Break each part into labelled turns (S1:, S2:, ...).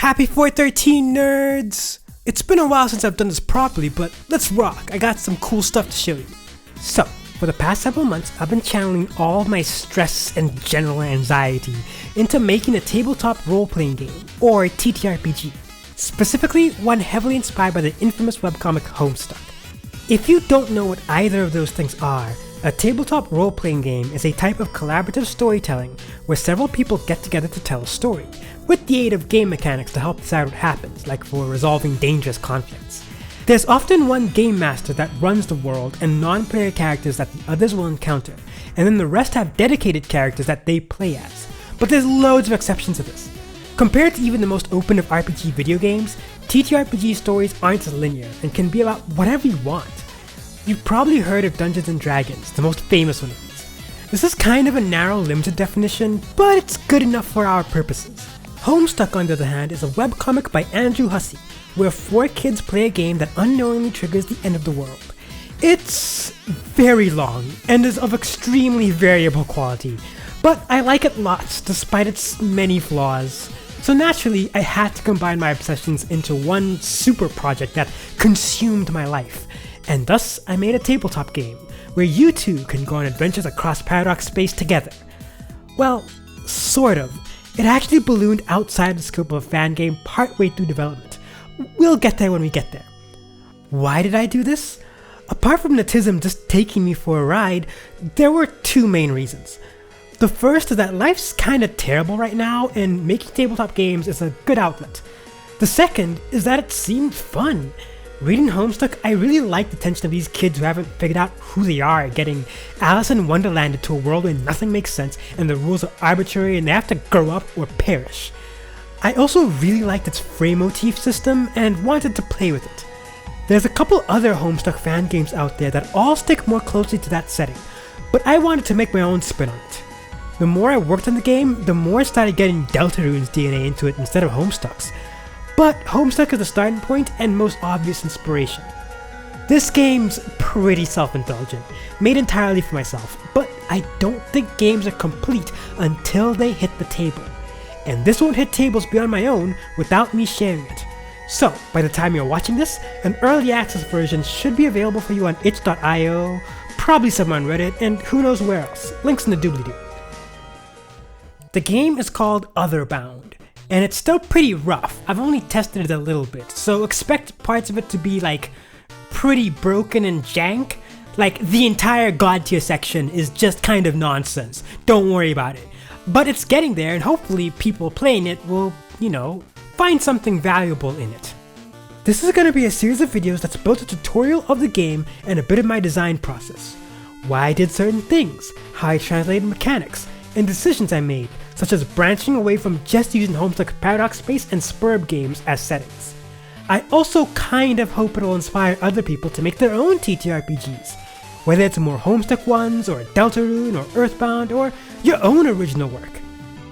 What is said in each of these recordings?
S1: Happy 413 nerds! It's been a while since I've done this properly, but let's rock. I got some cool stuff to show you. So, for the past several months, I've been channeling all of my stress and general anxiety into making a tabletop role-playing game, or TTRPG. Specifically, one heavily inspired by the infamous webcomic Homestuck. If you don't know what either of those things are, a tabletop role-playing game is a type of collaborative storytelling where several people get together to tell a story, with the aid of game mechanics to help decide what happens, like for resolving dangerous conflicts. There's often one game master that runs the world and non-player characters that the others will encounter, and then the rest have dedicated characters that they play as. But there's loads of exceptions to this. Compared to even the most open of RPG video games, TTRPG stories aren't as linear and can be about whatever you want. You've probably heard of Dungeons & Dragons, the most famous one of these. This is kind of a narrow, limited definition, but it's good enough for our purposes. Homestuck, on the other hand, is a webcomic by Andrew Hussey, where 4 kids play a game that unknowingly triggers the end of the world. It's very long, and is of extremely variable quality, but I like it lots despite its many flaws. So naturally, I had to combine my obsessions into one super project that consumed my life, and thus I made a tabletop game, where you two can go on adventures across Paradox space together. Well, sort of. It actually ballooned outside the scope of a fan game partway through development. We'll get there when we get there. Why did I do this? Apart from Natism just taking me for a ride, there were 2 main reasons. The first is that life's kinda terrible right now, and making tabletop games is a good outlet. The second is that it seemed fun. Reading Homestuck, I really liked the tension of these kids who haven't figured out who they are, getting Alice in Wonderland into a world where nothing makes sense and the rules are arbitrary and they have to grow up or perish. I also really liked its frame motif system and wanted to play with it. There's a couple other Homestuck fan games out there that all stick more closely to that setting, but I wanted to make my own spin on it. The more I worked on the game, the more I started getting Deltarune's DNA into it instead of Homestuck's. But Homestuck is the starting point and most obvious inspiration. This game's pretty self-indulgent, made entirely for myself, but I don't think games are complete until they hit the table. And this won't hit tables beyond my own without me sharing it. So, by the time you're watching this, an early access version should be available for you on itch.io, probably somewhere on Reddit, and who knows where else. Links in the doobly-doo. The game is called OtherBound, and it's still pretty rough. I've only tested it a little bit, so expect parts of it to be like pretty broken and jank. Like the entire God tier section is just kind of nonsense. Don't worry about it. But it's getting there, and hopefully people playing it will, find something valuable in it. This is going to be a series of videos that's both a tutorial of the game and a bit of my design process. Why I did certain things, how I translated mechanics, and decisions I made, such as branching away from just using Homestuck Paradox Space and Spurb games as settings. I also kind of hope it'll inspire other people to make their own TTRPGs, whether it's more Homestuck ones, or Deltarune, or Earthbound, or your own original work.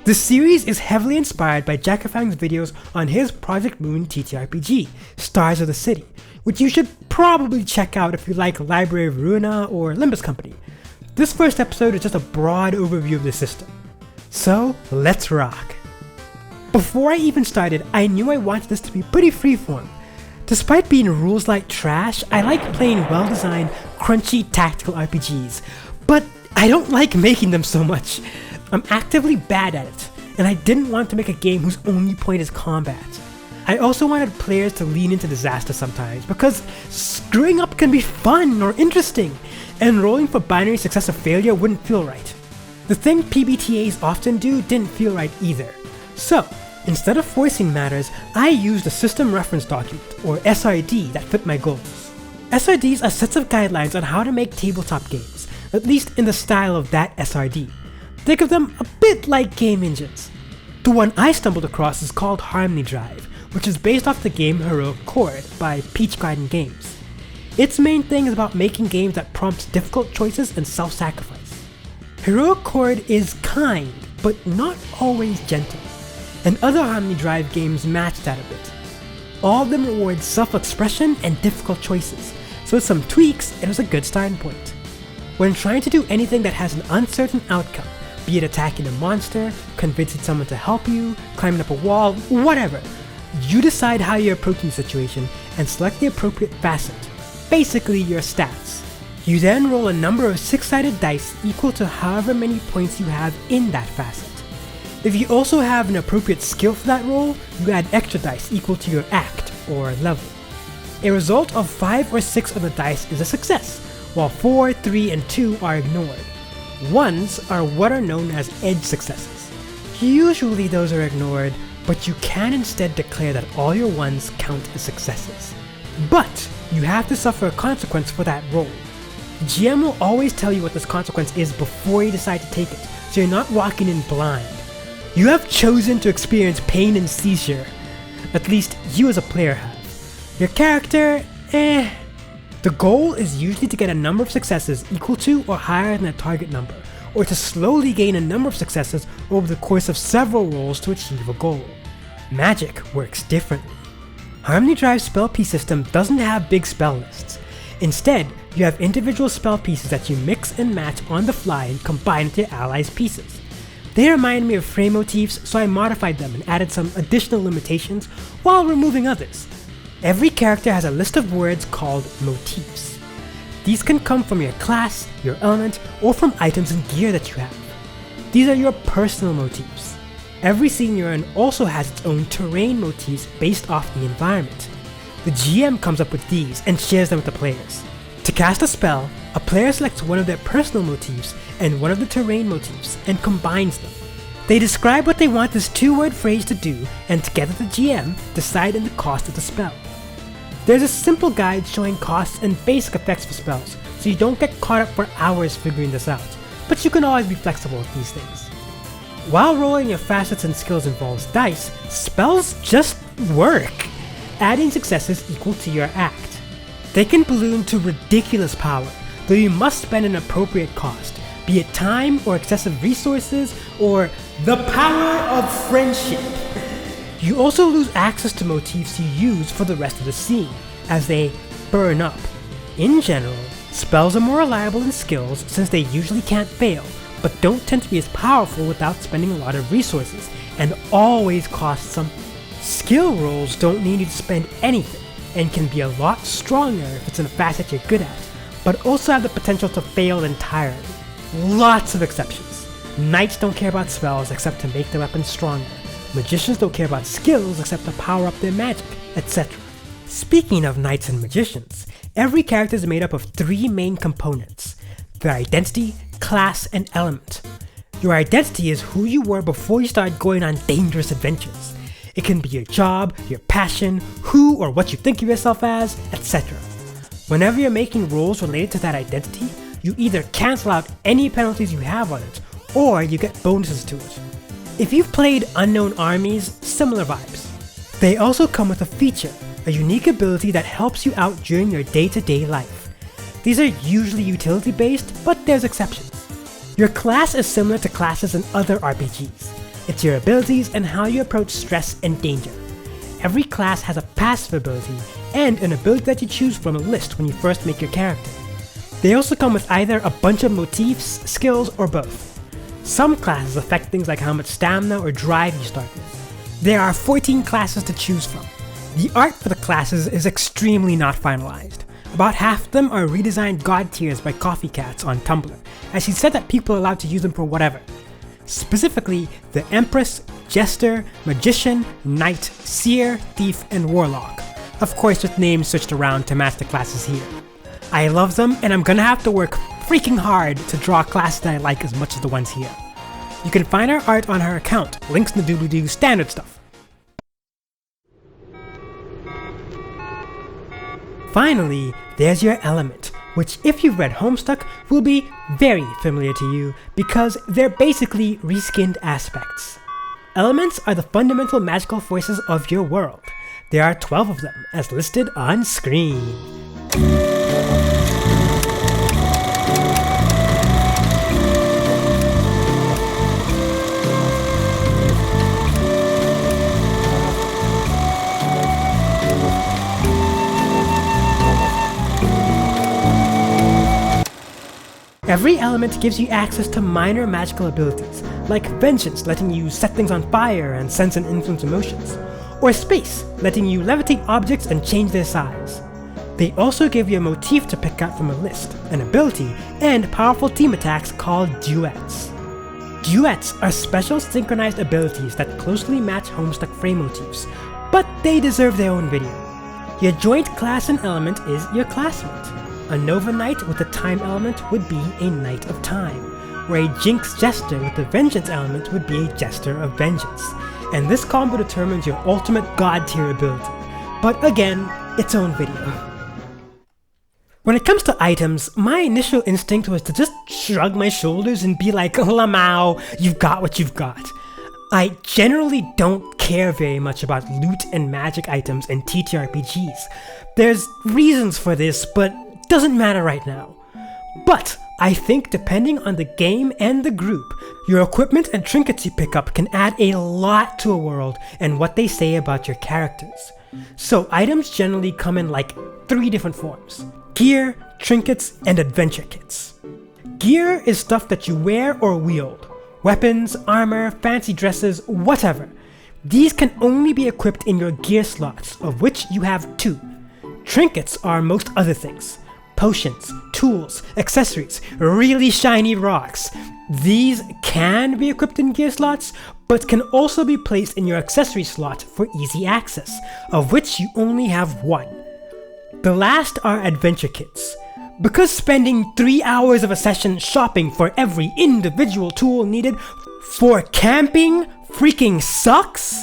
S1: The series is heavily inspired by Jackafang's videos on his Project Moon TTRPG, Stars of the City, which you should probably check out if you like Library of Ruina or Limbus Company. This first episode is just a broad overview of the system. So, let's rock. Before I even started, I knew I wanted this to be pretty freeform. Despite being rules-light trash, I like playing well-designed, crunchy tactical RPGs, but I don't like making them so much. I'm actively bad at it, and I didn't want to make a game whose only point is combat. I also wanted players to lean into disaster sometimes, because screwing up can be fun or interesting, and rolling for binary success or failure wouldn't feel right. The thing PBTAs often do didn't feel right either. So, instead of forcing matters, I used a system reference document, or SRD, that fit my goals. SRDs are sets of guidelines on how to make tabletop games, at least in the style of that SRD. Think of them a bit like game engines. The one I stumbled across is called Harmony Drive, which is based off the game Heroic Chord by Peach Garden Games. Its main thing is about making games that prompt difficult choices and self-sacrifice. Heroic Chord is kind, but not always gentle, and other Harmony Drive games match that a bit. All of them reward self-expression and difficult choices, so with some tweaks, it was a good starting point. When trying to do anything that has an uncertain outcome, be it attacking a monster, convincing someone to help you, climbing up a wall, whatever, You decide how you're approaching the situation and select the appropriate facet, basically your stats. You then roll a number of 6-sided dice equal to however many points you have in that facet. If you also have an appropriate skill for that roll, you add extra dice equal to your act or level. A result of 5 or 6 on the dice is a success, while 4, 3, and 2 are ignored. Ones are what are known as edge successes. Usually those are ignored, but you can instead declare that all your ones count as successes. But you have to suffer a consequence for that roll. The GM will always tell you what this consequence is before you decide to take it, so you're not walking in blind. You have chosen to experience pain and seizure. At least you as a player have. Your character, The goal is usually to get a number of successes equal to or higher than a target number, or to slowly gain a number of successes over the course of several rolls to achieve a goal. Magic works differently. Harmony Drive's spell piece system doesn't have big spell lists. Instead, you have individual spell pieces that you mix and match on the fly and combine with your allies' pieces. They remind me of frame motifs, so I modified them and added some additional limitations while removing others. Every character has a list of words called motifs. These can come from your class, your element, or from items and gear that you have. These are your personal motifs. Every scene you're in also has its own terrain motifs based off the environment. The GM comes up with these and shares them with the players. To cast a spell, a player selects one of their personal motifs and one of the terrain motifs and combines them. They describe what they want this 2-word phrase to do, and together the GM decide on the cost of the spell. There's a simple guide showing costs and basic effects for spells, so you don't get caught up for hours figuring this out, but you can always be flexible with these things. While rolling your facets and skills involves dice, spells just work, adding successes equal to your act. They can balloon to ridiculous power, though you must spend an appropriate cost, be it time or excessive resources, or the power of friendship. You also lose access to motifs you use for the rest of the scene, as they burn up. In general, spells are more reliable than skills since they usually can't fail, but don't tend to be as powerful without spending a lot of resources, and always cost something. Skill rolls don't need you to spend anything, and can be a lot stronger if it's in a facet you're good at, but also have the potential to fail entirely. Lots of exceptions. Knights don't care about spells except to make their weapons stronger. Magicians don't care about skills except to power up their magic, etc. Speaking of knights and magicians, every character is made up of 3 main components: their identity, class, and element. Your identity is who you were before you started going on dangerous adventures. It can be your job, your passion, who or what you think of yourself as, etc. Whenever you're making rolls related to that identity, you either cancel out any penalties you have on it, or you get bonuses to it. If you've played Unknown Armies, similar vibes. They also come with a feature, a unique ability that helps you out during your day-to-day life. These are usually utility-based, but there's exceptions. Your class is similar to classes in other RPGs. It's your abilities and how you approach stress and danger. Every class has a passive ability, and an ability that you choose from a list when you first make your character. They also come with either a bunch of motifs, skills, or both. Some classes affect things like how much stamina or drive you start with. There are 14 classes to choose from. The art for the classes is extremely not finalized. About half of them are redesigned god tiers by Coffee Cats on Tumblr, as he said that people are allowed to use them for whatever. Specifically, the Empress, Jester, Magician, Knight, Seer, Thief, and Warlock. Of course with names switched around to match the classes here. I love them, and I'm gonna have to work freaking hard to draw classes that I like as much as the ones here. You can find our art on her account, links in the doobly-doo standard stuff. Finally, there's your element, which if you've read Homestuck will be very familiar to you because they're basically reskinned aspects. Elements are the fundamental magical forces of your world. There are 12 of them, as listed on screen. Every element gives you access to minor magical abilities, like Vengeance letting you set things on fire and sense and influence emotions, or space, letting you levitate objects and change their size. They also give you a motif to pick out from a list, an ability, and powerful team attacks called duets. Duets are special synchronized abilities that closely match Homestuck frame motifs, but they deserve their own video. Your joint class and element is your classmate. A Nova Knight with a time element would be a Knight of Time, where a Jinx Jester with a Vengeance element would be a Jester of Vengeance, and this combo determines your ultimate god tier ability, but again, its own video. When it comes to items, my initial instinct was to just shrug my shoulders and be like, Lamau, you've got what you've got. I generally don't care very much about loot and magic items in TTRPGs. There's reasons for this, but doesn't matter right now. But I think depending on the game and the group, your equipment and trinkets you pick up can add a lot to a world and what they say about your characters. So items generally come in like 3 different forms: gear, trinkets, and adventure kits. Gear is stuff that you wear or wield. Weapons, armor, fancy dresses, whatever. These can only be equipped in your gear slots, of which you have 2. Trinkets are most other things. Potions, tools, accessories, really shiny rocks. These can be equipped in gear slots, but can also be placed in your accessory slot for easy access, of which you only have 1. The last are adventure kits. Because spending 3 hours of a session shopping for every individual tool needed for camping freaking sucks,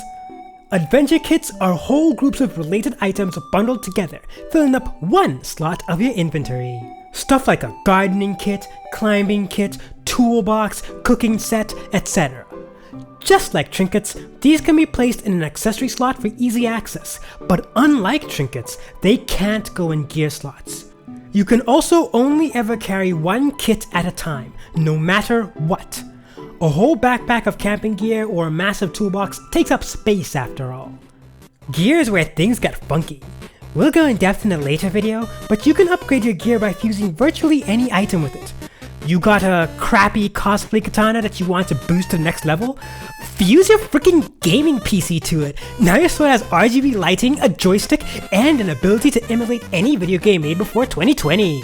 S1: adventure kits are whole groups of related items bundled together, filling up 1 slot of your inventory. Stuff like a gardening kit, climbing kit, toolbox, cooking set, etc. Just like trinkets, these can be placed in an accessory slot for easy access, but unlike trinkets, they can't go in gear slots. You can also only ever carry 1 kit at a time, no matter what. A whole backpack of camping gear or a massive toolbox takes up space after all. Gear is where things get funky. We'll go in depth in a later video, but you can upgrade your gear by fusing virtually any item with it. You got a crappy cosplay katana that you want to boost to the next level? Fuse your freaking gaming PC to it! Now your sword has RGB lighting, a joystick, and an ability to emulate any video game made before 2020.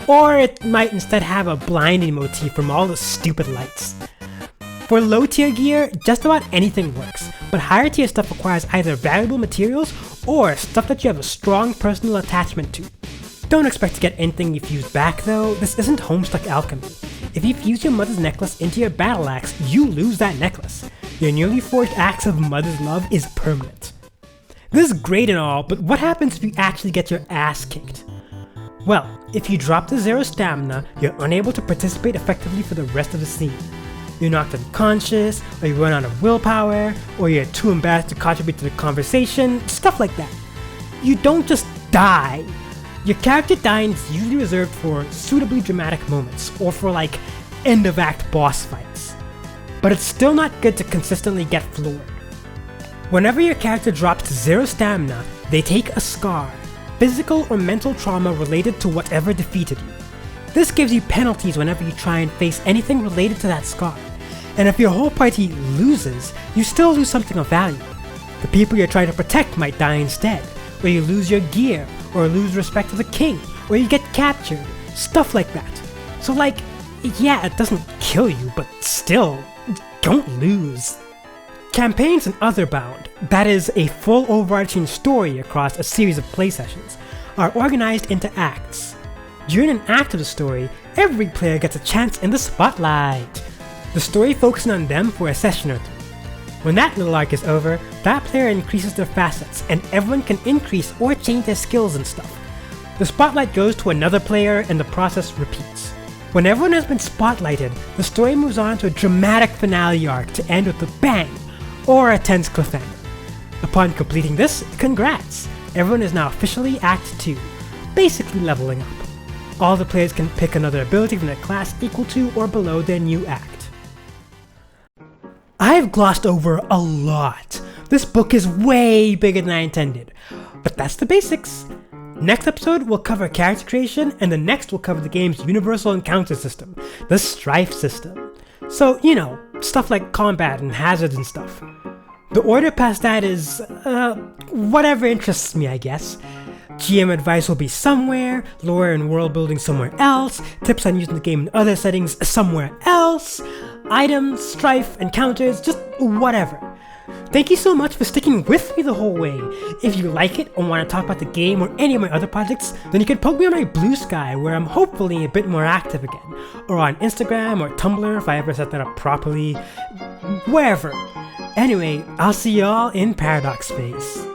S1: Or it might instead have a blinding motif from all the stupid lights. For low tier gear, just about anything works, but higher tier stuff requires either valuable materials or stuff that you have a strong personal attachment to. Don't expect to get anything you fuse back though, this isn't Homestuck alchemy. If you fuse your mother's necklace into your battle axe, you lose that necklace. Your newly forged axe of mother's love is permanent. This is great and all, but what happens if you actually get your ass kicked? Well, if you drop to 0 stamina, you're unable to participate effectively for the rest of the scene. You're knocked unconscious, or you run out of willpower, or you're too embarrassed to contribute to the conversation, stuff like that. You don't just die. Your character dying is usually reserved for suitably dramatic moments, or for like end of act boss fights. But it's still not good to consistently get floored. Whenever your character drops to 0 stamina, they take a scar, physical or mental trauma related to whatever defeated you. This gives you penalties whenever you try and face anything related to that scar. And if your whole party loses, you still lose something of value. The people you're trying to protect might die instead, or you lose your gear, or lose respect to the king, or you get captured, stuff like that. So like, yeah, it doesn't kill you, but still, don't lose. Campaigns in OtherBound, that is a full overarching story across a series of play sessions, are organized into acts. During an act of the story, every player gets a chance in the spotlight. The story focuses on them for a session or 2. When that little arc is over, that player increases their facets, and everyone can increase or change their skills and stuff. The spotlight goes to another player and the process repeats. When everyone has been spotlighted, the story moves on to a dramatic finale arc to end with a bang, or a tense cliffhanger. Upon completing this, congrats! Everyone is now officially Act 2, basically leveling up. All the players can pick another ability from their class equal to or below their new act. I've glossed over a lot. This book is way bigger than I intended, but that's the basics. Next episode will cover character creation, and the next will cover the game's universal encounter system, the Strife system. So, you know, stuff like combat and hazards and stuff. The order past that is, whatever interests me, I guess. GM advice will be somewhere, lore and world building somewhere else, tips on using the game in other settings somewhere else, items, strife, encounters, just whatever. Thank you so much for sticking with me the whole way. If you like it or want to talk about the game or any of my other projects, then you can poke me on my Blue Sky, where I'm hopefully a bit more active again, or on Instagram or Tumblr if I ever set that up properly, wherever. Anyway, I'll see y'all in Paradox Space.